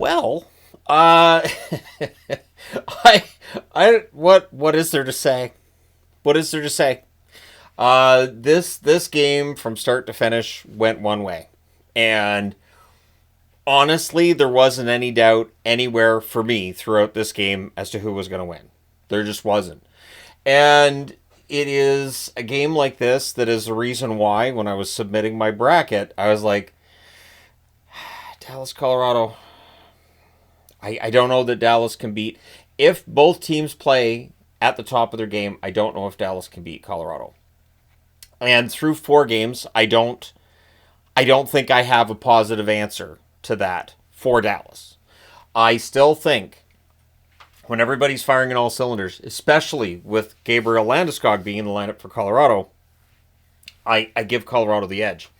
Well, uh, I, what is there to say? What is there to say? This game from start to finish went one way, and honestly, there wasn't any doubt anywhere for me throughout this game as to who was going to win. There just wasn't, and it is a game like this that is the reason why when I was submitting my bracket, I was like, Dallas, Colorado. I don't know that Dallas can beat. If both teams play at the top of their game, I don't know if Dallas can beat Colorado. And through 4 games, I don't think I have a positive answer to that for Dallas. I still think when everybody's firing in all cylinders, especially with Gabriel Landeskog being in the lineup for Colorado, I give Colorado the edge.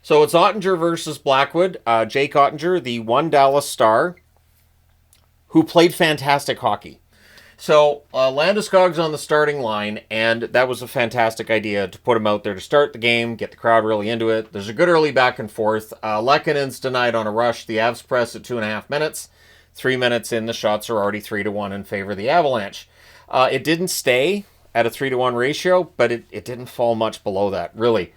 So it's Ottinger versus Blackwood. Jake Ottinger, the one Dallas Star, who played fantastic hockey. So Landeskog's on the starting line, and that was a fantastic idea to put him out there to start the game, get the crowd really into it. There's a good early back and forth. Lekkonen's denied on a rush. The Avs press at 2.5 minutes. 3 minutes in, the shots are already 3-1 in favor of the Avalanche. It didn't stay at a 3-1 ratio, but it didn't fall much below that, really.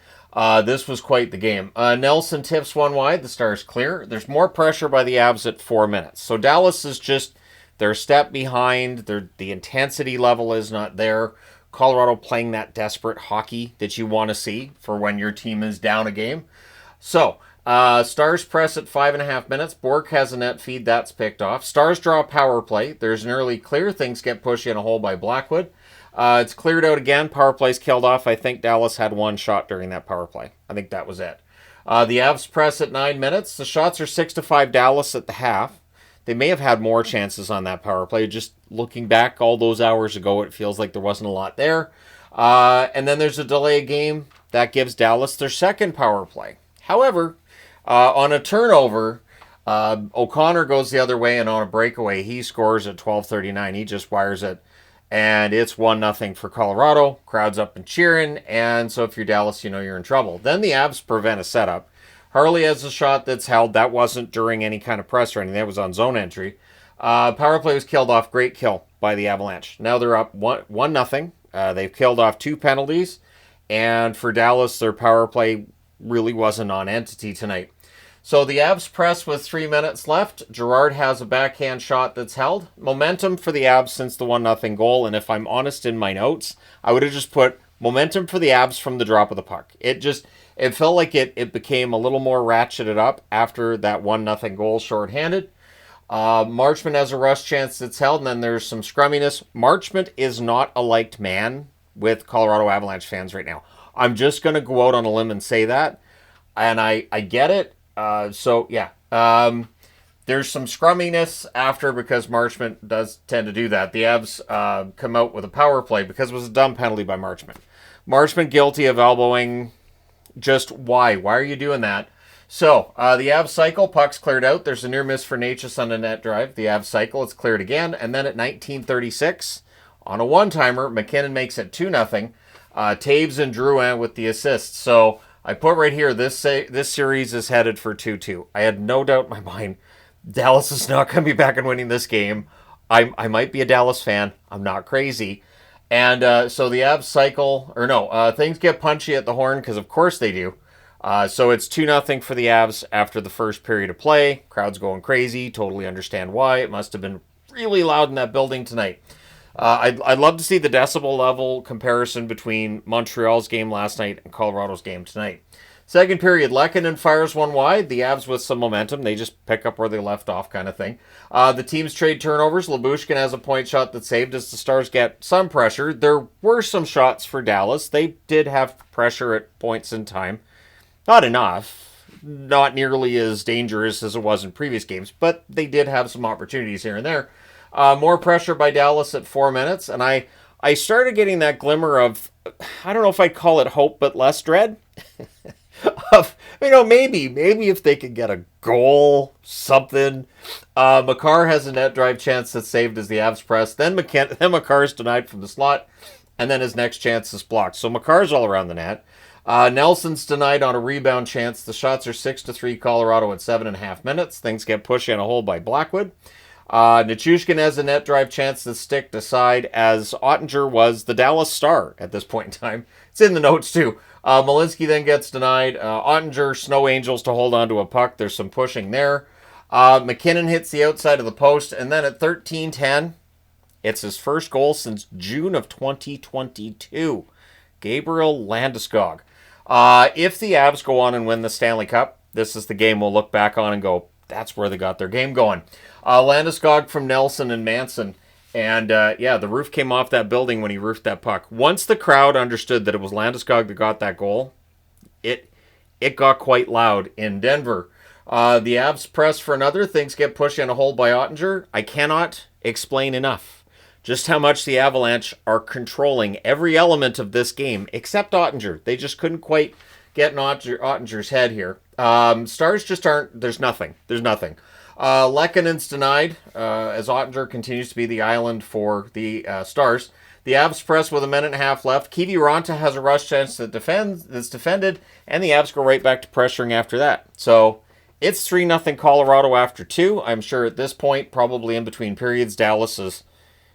This was quite the game. Nelson tips one wide. The Stars clear. There's more pressure by the Avs at 4 minutes. So Dallas is just, they're a step behind. The intensity level is not there. Colorado playing that desperate hockey that you want to see for when your team is down a game. So, Stars press at 5.5 minutes. Bork has a net feed. That's picked off. Stars draw a power play. There's an early clear. Things get pushed in a hole by Blackwood. It's cleared out again. Power play's killed off. I think Dallas had one shot during that power play. I think that was it. The Avs press at 9 minutes. The shots are 6-5 Dallas at the half. They may have had more chances on that power play. Just looking back all those hours ago, it feels like there wasn't a lot there. And then there's a delay of game. That gives Dallas their second power play. However, on a turnover, O'Connor goes the other way, and on a breakaway, he scores at 12:39. He just wires it. And it's 1-0 for Colorado. Crowd's up and cheering. And so if you're Dallas, you know you're in trouble. Then the Avs prevent a setup. Harley has a shot that's held. That wasn't during any kind of press or anything. That was on zone entry. Power play was killed off. Great kill by the Avalanche. Now they're up 1-0. They've killed off 2 penalties. And for Dallas, their power play really was a non-entity tonight. So the Avs press with 3 minutes left. Girard has a backhand shot that's held. Momentum for the Avs since the 1-0 goal. And if I'm honest in my notes, I would have just put momentum for the Avs from the drop of the puck. It felt like it became a little more ratcheted up after that 1-0 goal shorthanded. Marchment has a rush chance that's held, and then there's some scrumminess. Marchment is not a liked man with Colorado Avalanche fans right now. I'm just going to go out on a limb and say that. And I get it. There's some scrumminess after because Marchment does tend to do that. The Avs come out with a power play because it was a dumb penalty by Marchment. Marchment guilty of elbowing. Just why? Why are you doing that? So, the Avs cycle, puck's cleared out. There's a near miss for Natchez on a net drive. The Avs cycle, it's cleared again. And then at 19:36, on a one-timer, McKinnon makes it 2-0. Taves and Drouin with the assists. So, I put right here, this series is headed for 2-2. I had no doubt in my mind Dallas is not going to be back and winning this game. I might be a Dallas fan. I'm not crazy. And so the Avs cycle, things get punchy at the horn because of course they do. So it's 2-0 for the Avs after the first period of play. Crowd's going crazy. Totally understand why. It must have been really loud in that building tonight. I'd love to see the decibel level comparison between Montreal's game last night and Colorado's game tonight. Second period, Lekkonen fires one wide. The Avs with some momentum. They just pick up where they left off kind of thing. The teams trade turnovers. Lyubushkin has a point shot that saved as the Stars get some pressure. There were some shots for Dallas. They did have pressure at points in time. Not enough. Not nearly as dangerous as it was in previous games, but they did have some opportunities here and there. More pressure by Dallas at 4 minutes, and I started getting that glimmer of, I don't know if I'd call it hope, but less dread. Of, maybe if they could get a goal, something. Makar has a net drive chance that's saved as the Avs press. Then Makar's denied from the slot, and then his next chance is blocked. So Makar's all around the net. Nelson's denied on a rebound chance. The shots are 6-3 Colorado at 7.5 minutes. Things get pushed in a hole by Blackwood. Nichushkin has a net drive chance to stick aside as Ottinger was the Dallas Star at this point in time. It's in the notes too. Malinsky then gets denied. Ottinger, Snow Angels to hold on to a puck. There's some pushing there. McKinnon hits the outside of the post, and then at 13:10, it's his first goal since June of 2022. Gabriel Landeskog. If the Avs go on and win the Stanley Cup, this is the game we'll look back on and go, that's where they got their game going. Landeskog from Nelson and Manson. And the roof came off that building when he roofed that puck. Once the crowd understood that it was Landeskog that got that goal, it got quite loud in Denver. The Avs press for another. Things get pushed in a hole by Ottinger. I cannot explain enough just how much the Avalanche are controlling every element of this game, except Ottinger. They just couldn't quite get in Ottinger's head here. Stars just aren't, there's nothing. Lekkonen's denied as Ottinger continues to be the island for the Stars. The Avs press with a minute and a half left. Kiviranta has a rush chance that's defended, and the Avs go right back to pressuring after that. So it's 3-0 Colorado after 2. I'm sure at this point, probably in between periods, Dallas is,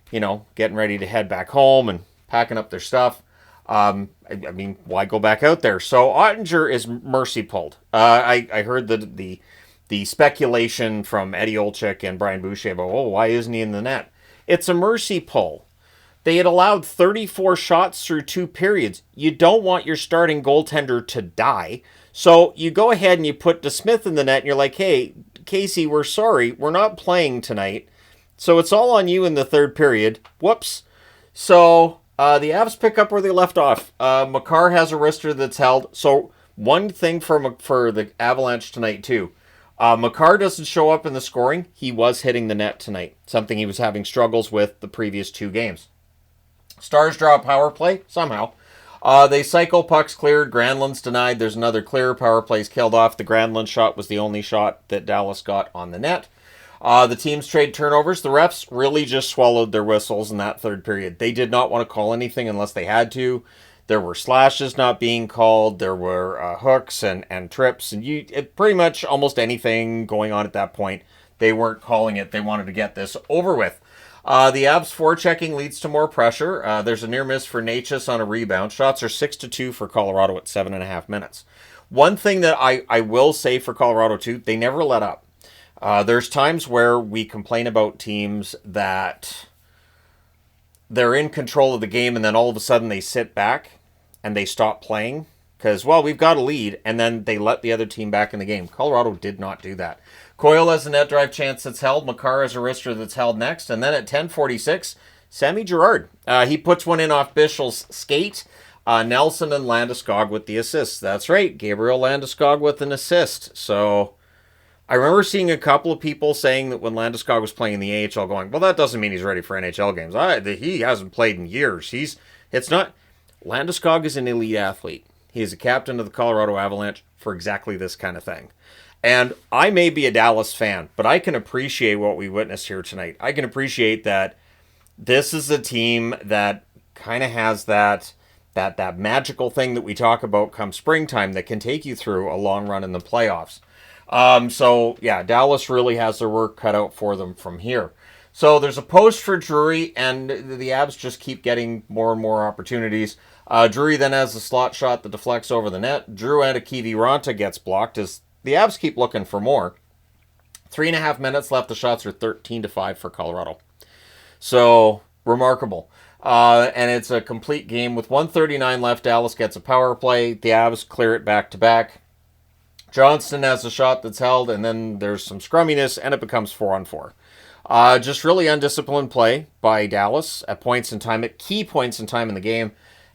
getting ready to head back home and packing up their stuff. I mean, why go back out there? So Ottinger is mercy pulled. I heard the speculation from Eddie Olczyk and Brian Boucher about, why isn't he in the net? It's a mercy pull. They had allowed 34 shots through 2 periods. You don't want your starting goaltender to die. So you go ahead and you put DeSmith in the net and you're like, hey, Casey, we're sorry. We're not playing tonight. So it's all on you in the 3rd period. Whoops. So the Avs pick up where they left off. Makar has a wrister that's held. So one thing for the Avalanche tonight too. Makar doesn't show up in the scoring. He was hitting the net tonight. Something he was having struggles with the previous 2 games. Stars draw a power play somehow. They cycle, pucks cleared, Granlund's denied. There's another clear, power play's killed off. The Granlund shot was the only shot that Dallas got on the net. The teams trade turnovers. The refs really just swallowed their whistles in that 3rd period. They did not want to call anything unless they had to. There were slashes not being called. There were hooks and trips. And pretty much almost anything going on at that point. They weren't calling it. They wanted to get this over with. The Avs forechecking leads to more pressure. There's a near miss for Natchez on a rebound. Shots are 6-2 for Colorado at 7.5 minutes. One thing that I will say for Colorado too, they never let up. There's times where we complain about teams that they're in control of the game and then all of a sudden they sit back and they stop playing because, we've got a lead, and then they let the other team back in the game. Colorado did not do that. Coyle has a net drive chance that's held. Makar has a wrister that's held next. And then at 10:46, Sammy Girard. He puts one in off Bischel's skate. Nelson and Landeskog with the assists. That's right, Gabriel Landeskog with an assist. So I remember seeing a couple of people saying that when Landeskog was playing in the AHL going, well, that doesn't mean he's ready for NHL games. He hasn't played in years. Landeskog is an elite athlete. He is a captain of the Colorado Avalanche for exactly this kind of thing. And I may be a Dallas fan, but I can appreciate what we witnessed here tonight. I can appreciate that this is a team that kind of has that magical thing that we talk about come springtime that can take you through a long run in the playoffs. Dallas really has their work cut out for them from here. So there's a post for Drury, and the Avs just keep getting more and more opportunities. Drury then has a slot shot that deflects over the net. Drew and Kiviranta gets blocked as the Avs keep looking for more. 3.5 minutes left. The shots are 13-5 for Colorado. So, remarkable. And it's a complete game. With 1:39 left, Dallas gets a power play. The Avs clear it back-to-back. Johnston has a shot that's held, and then there's some scrumminess, and it becomes 4-on-4. Just really undisciplined play by Dallas at key points in time in the game.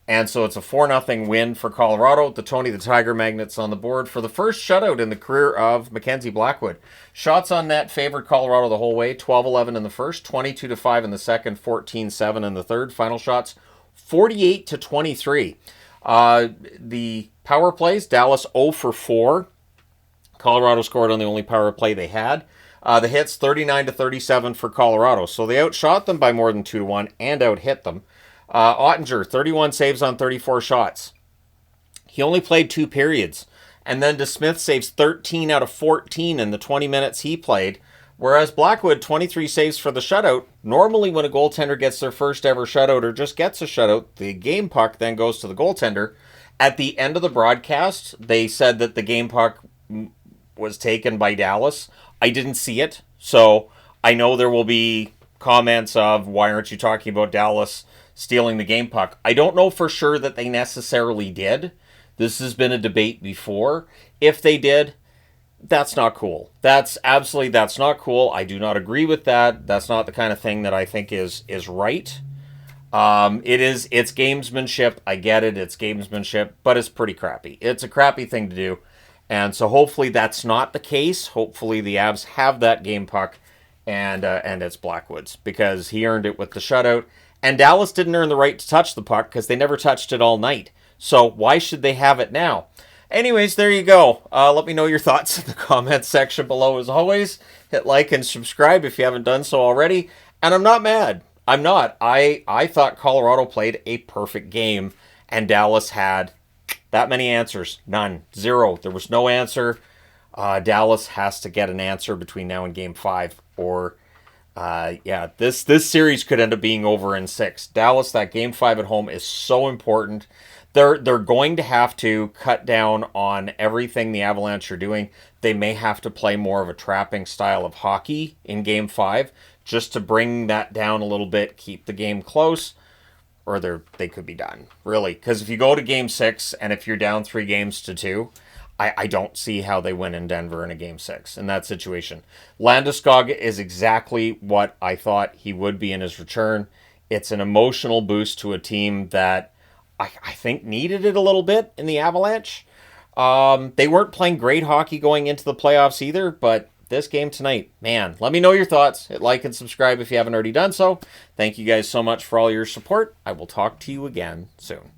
And so it's a 4-0 win for Colorado. The Tony the Tiger Magnets on the board for the first shutout in the career of Mackenzie Blackwood. Shots on net favored Colorado the whole way. 12-11 in the first, 22-5 in the second, 14-7 in the third. Final shots, 48-23. The power plays, Dallas 0 for 4. Colorado scored on the only power play they had. The hits, 39-37 for Colorado. So they outshot them by more than 2-1 and out-hit them. Ottinger, 31 saves on 34 shots. He only played 2 periods. And then DeSmith saves 13 out of 14 in the 20 minutes he played. Whereas Blackwood, 23 saves for the shutout. Normally when a goaltender gets their first ever shutout or just gets a shutout, the game puck then goes to the goaltender. At the end of the broadcast, they said that the game puck was taken by Dallas. I didn't see it, so I know there will be comments of, why aren't you talking about Dallas stealing the game puck? I don't know for sure that they necessarily did. This has been a debate before. If they did, that's not cool. That's not cool. I do not agree with that. That's not the kind of thing that I think is right. It's gamesmanship. I get it. It's gamesmanship, but it's pretty crappy. It's a crappy thing to do. And so hopefully that's not the case. Hopefully the Avs have that game puck and it's Blackwood's because he earned it with the shutout. And Dallas didn't earn the right to touch the puck because they never touched it all night. So why should they have it now? Anyways, there you go. Let me know your thoughts in the comments section below as always. Hit like and subscribe if you haven't done so already. And I'm not mad. I'm not. I thought Colorado played a perfect game and Dallas had that many answers. None. Zero. There was no answer. Dallas has to get an answer between now and Game 5 or this series could end up being over in 6. Dallas, that Game 5 at home is so important. They're going to have to cut down on everything the Avalanche are doing. They may have to play more of a trapping style of hockey in Game 5 just to bring that down a little bit, keep the game close, or they could be done, really. Because if you go to Game 6 and if you're down 3-2, I don't see how they win in Denver in a Game 6 in that situation. Landeskog is exactly what I thought he would be in his return. It's an emotional boost to a team that I think needed it a little bit in the Avalanche. They weren't playing great hockey going into the playoffs either, but this game tonight, man, let me know your thoughts. Hit like and subscribe if you haven't already done so. Thank you guys so much for all your support. I will talk to you again soon.